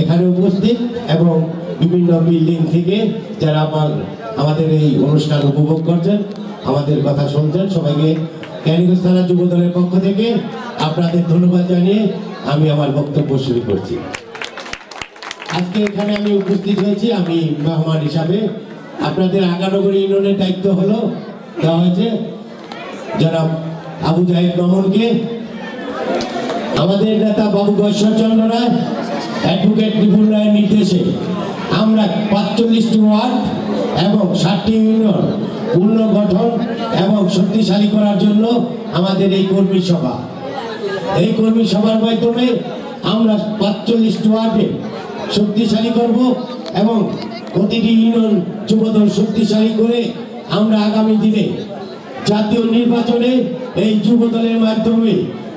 এখানে উপস্থিত এবং বিভিন্ন বিল্ডিং থেকে যারা আমাদের এই অনুষ্ঠান উপভোগ করছেন, আমাদের কথা শুনছেন, সবাইকে ক্যানিগঞ্জ থানা যুব দলের পক্ষ থেকে আপনাদের ধন্যবাদ জানিয়ে আমি আমার বক্তব্য শুরু করছি। আজকে এখানে আমি উপস্থিত হয়েছি আমি মেহমান হিসাবে। আপনাদের আগানগরী ইউনিয়নের দায়িত্ব হলো দেওয়া হয়েছে জনাব আবু জাহিদ মামুনকে। আমাদের নেতা বাবু ঈশ্বরচন্দ্র রায়, অ্যাডভোকেট নিপুণ রায়ের নির্দেশে আমরা ৪৫টি ওয়ার্ড এবং ৬০টি ইউনিয়ন পুনর্গঠন এবং শক্তিশালী করার জন্য আমাদের এই কর্মী সভা। এই কর্মী সভার মাধ্যমে আমরা ৪৫টি ওয়ার্ডে শক্তিশালী করব এবং প্রতিটি ইউনিয়ন যুবদল শক্তিশালী করে আমরা আগামী দিনে জাতীয় নির্বাচনে এই যুবদলের মাধ্যমে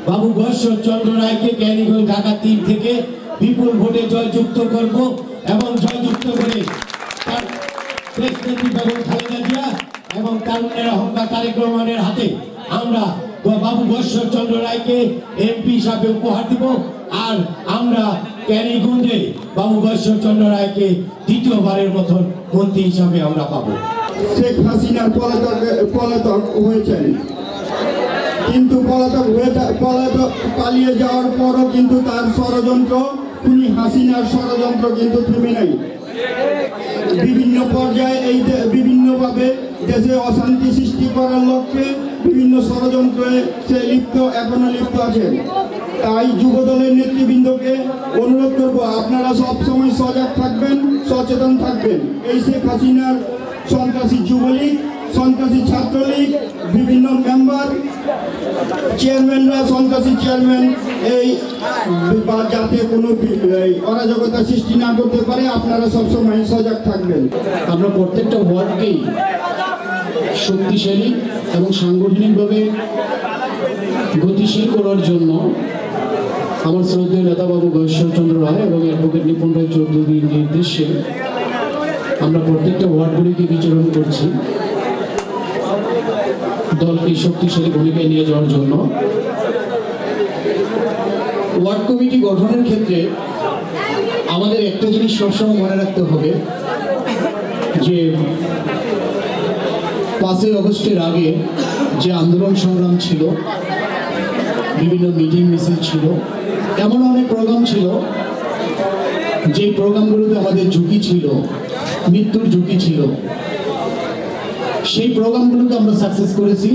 বাবু ঈশ্বরচন্দ্র রায়কে ক্যানিগঞ্জ ঢাকা ৩ থেকে বিপুল ভোটে জয়যুক্ত করব এবং জয়যুক্ত করে তার প্রেসিডেন্ট খালেদা জিয়া এবং তারুণ্যের অহংকার তারেক রহমানের হাতে আমরা বাবু ঈশ্বরচন্দ্র রায়কে এমপি হিসাবে উপহার দিব। আর আমরা ক্যানিগঞ্জে বাবু ঈশ্বরচন্দ্র রায়কে দ্বিতীয়বারের মতন মন্ত্রী হিসাবে আমরা পাবো। শেখ হাসিনার পলাতক হয়েছেন, কিন্তু পালিয়ে যাওয়ার পরও কিন্তু তার ষড়যন্ত্র, খুনি হাসিনার ষড়যন্ত্র কিন্তু থেমে নাই। বিভিন্ন পর্যায়ে বিভিন্নভাবে দেশে অশান্তি সৃষ্টি করার লক্ষ্যে বিভিন্ন ষড়যন্ত্রে সে এখনো লিপ্ত আছেন। তাই যুবদলের নেতৃবৃন্দকে অনুরোধ করব, আপনারা সবসময় সজাগ থাকবেন, সচেতন থাকবেন। এই শেখ হাসিনার সন্ত্রাসী যুবলীগ, সন্ত্রাসী ছাত্রলীগ, বিভিন্ন মেম্বার চেয়ারম্যানরা, সন্ত্রাসী চেয়ারম্যান এই যাতে কোনো অরাজকতা সৃষ্টি না করতে পারে, আপনারা সবসময় সজাগ থাকবেন। আমরা প্রত্যেকটা ওয়ার্ডকেই শক্তিশালী এবং সাংগঠনিকভাবে গতিশীল করার জন্য আমার শ্রদ্ধেয় নেতা বাবু ঈশ্বরচন্দ্র রায় এবং অ্যাডভোকেট নিপুণ রায় চৌধুরীর নির্দেশে আমরা প্রত্যেকটা ওয়ার্ডগুলিকে বিচরণ করছি দলকে শক্তিশালী ভূমিকায় নিয়ে যাওয়ার জন্য। ওয়ার্ড কমিটি গঠনের ক্ষেত্রে আমাদের একটা জিনিস সবসময় মনে রাখতে হবে যে ৫ই আগস্টের আগে যে আন্দোলন সংগ্রাম ছিল, বিভিন্ন মিটিং মিছিল ছিল, এমন অনেক প্রোগ্রাম ছিল যে প্রোগ্রামগুলোতে আমাদের ঝুঁকি ছিল, মৃত্যুর ঝুঁকি ছিল। সেই প্রোগ্রামগুলোকে আমরা সাকসেস করেছি।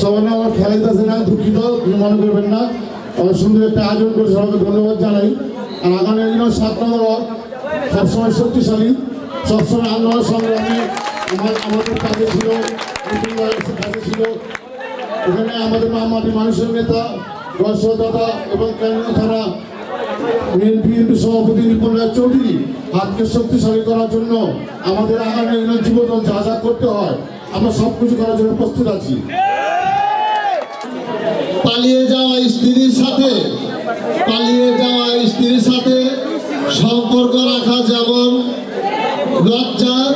সবার আমার খেলাইতে আছে না, দুঃখিত, মনে করবেন না। অনেক সুন্দর একটা আয়োজন করে সবাইকে ধন্যবাদ জানাই। আর আগামী ৭ নম্বর ওয়ার্ড সবসময় শক্তিশালী, সবসময় আন্দোলন সংগ্রামে আমাদের কাছে ছিল, কাছে ছিল। এখানে আমাদের মাটি মানুষের নেতা দাদা এবং ক্যানিগঞ্জ থানা বিএনপি সভাপতি নিপুণ রায় চৌধুরী হাতকে শক্তিশালী করার জন্য আমাদের আগামী যুবদল যা যা করতে হয় আমরা সবকিছু করার জন্য প্রস্তুত আছি। পালিয়ে যাওয়া স্ত্রীর সাথে সম্পর্ক রাখা যেমন লজ্জার,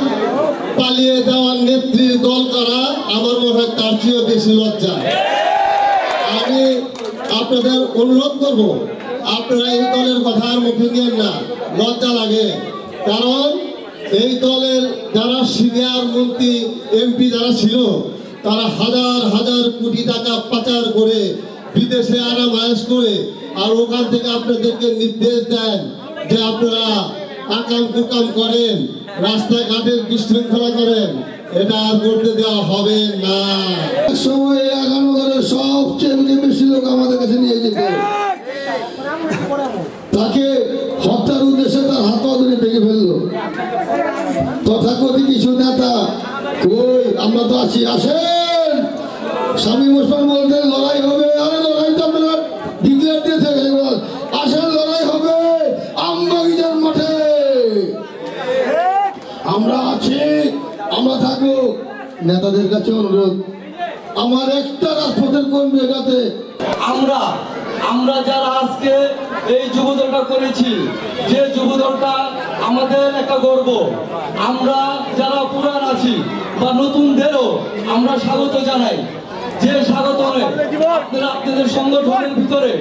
পালিয়ে যাওয়ার নেত্রীর দল করা আমার মনে হয় তার চেয়েও বেশি লজ্জা। আমি আপনাদের অনুরোধ করব, আপনারা এই দলের কথার মুখে নিয়েন না, লজ্জা লাগে। কারণ এই দলের যারা সিনিয়র মন্ত্রী এমপি যারা ছিল, তারা হাজার হাজার কোটি টাকা পাচার করে বিদেশে আরামায়েশ করে আর ওখান থেকে আপনাদেরকে নির্দেশ দেন যে আপনারা আকাম কুকাম করেন, রাস্তাঘাটে বিশৃঙ্খলা করেন, এটা আর করতে দেওয়া হবে না। সময় আগানো ধরে সবচেয়ে বেশি লোক আমাদের কাছে নিয়ে যেতে, তাকে হত্যার উদ্দেশ্যে তার হাত ধরে ভেঙে ফেললো। তথাকথিত কিছু নেতা কই আমরা তো আছি, আসেন স্বামী মুসলমান বলতে লড়াই হবে। আরে লড়াই তো আপনারা ডিক্লেয়ার দিয়ে থেকে আসেন, লড়াই হবে আমবাগিচার মাঠে, আমরা আছি, আমরা থাকবো। নেতাদের কাছে অনুরোধ, আমার একটা রাজপথের কর্মী এটাতে আমরা যারা আজকে এই যুবদলটা করেছি, যে যুবদলটা আমাদের একটা গর্ব। আমরা যারা পুরান আছি বা নতুনদেরও আমরা স্বাগত জানাই। যে স্বাগত আপনাদের সংগঠনের ভিতরে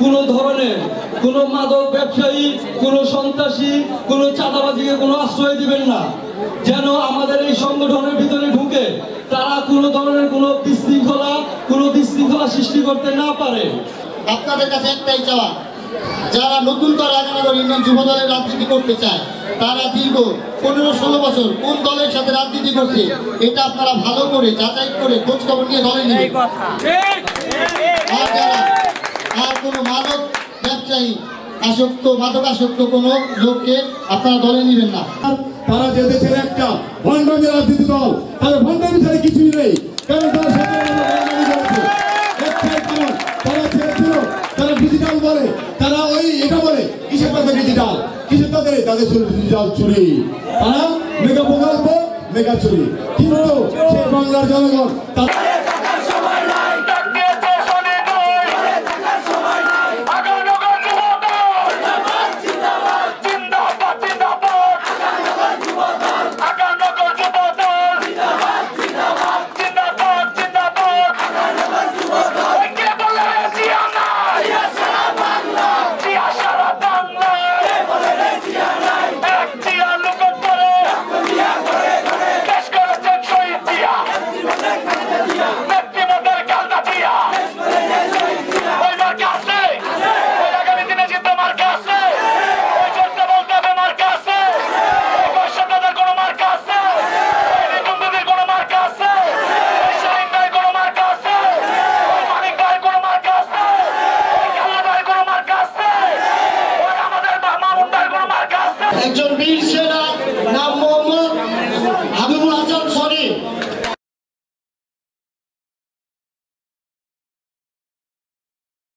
কোনো ধরনের কোনো মাদক ব্যবসায়ী, কোনো সন্ত্রাসী, কোনো চাঁদাবাজিকে কোনো আশ্রয় দিবেন না। যেন আমাদের এই সংগঠনের ভিতরে ঢুকে তারা কোনো ধরনের কোনো বিশৃঙ্খলা সৃষ্টি করতে না পারে। আপনাদের কাছে একটাই চাওয়া, যারা নতুন করে রাজনগর ইউনিয়ন যুব দলের রাজনীতি করতে চায় তারা দীর্ঘ 15-16 বছর কোন দলের সাথে রাজনীতি করছে এটা আপনারা ভালো করে যাচাই করে খোঁজ খবর নিয়ে দলে নেবেন। আর যারা আর কোনো মাদক ব্যবসায়ী মাদকাসক্ত কোনো লোককে আপনারা দলে নেবেন না। তারা যে দেশের একটা ভণ্ডামি রাজনীতি দল, তাদের ভণ্ডামি ছাড়া কিছুই নেই। কারণ তারা তারা ছেড়েছিল, তারা ডিজিটাল বলে, তারা ওই এটা বলে কিসের তাদের ডিজিটাল, কিসের তাদের ডিজিটাল চুরি, তারা মেগা প্রকল্প মেগা চুরি। কিন্তু সেই বাংলার জনগণ একজন বীর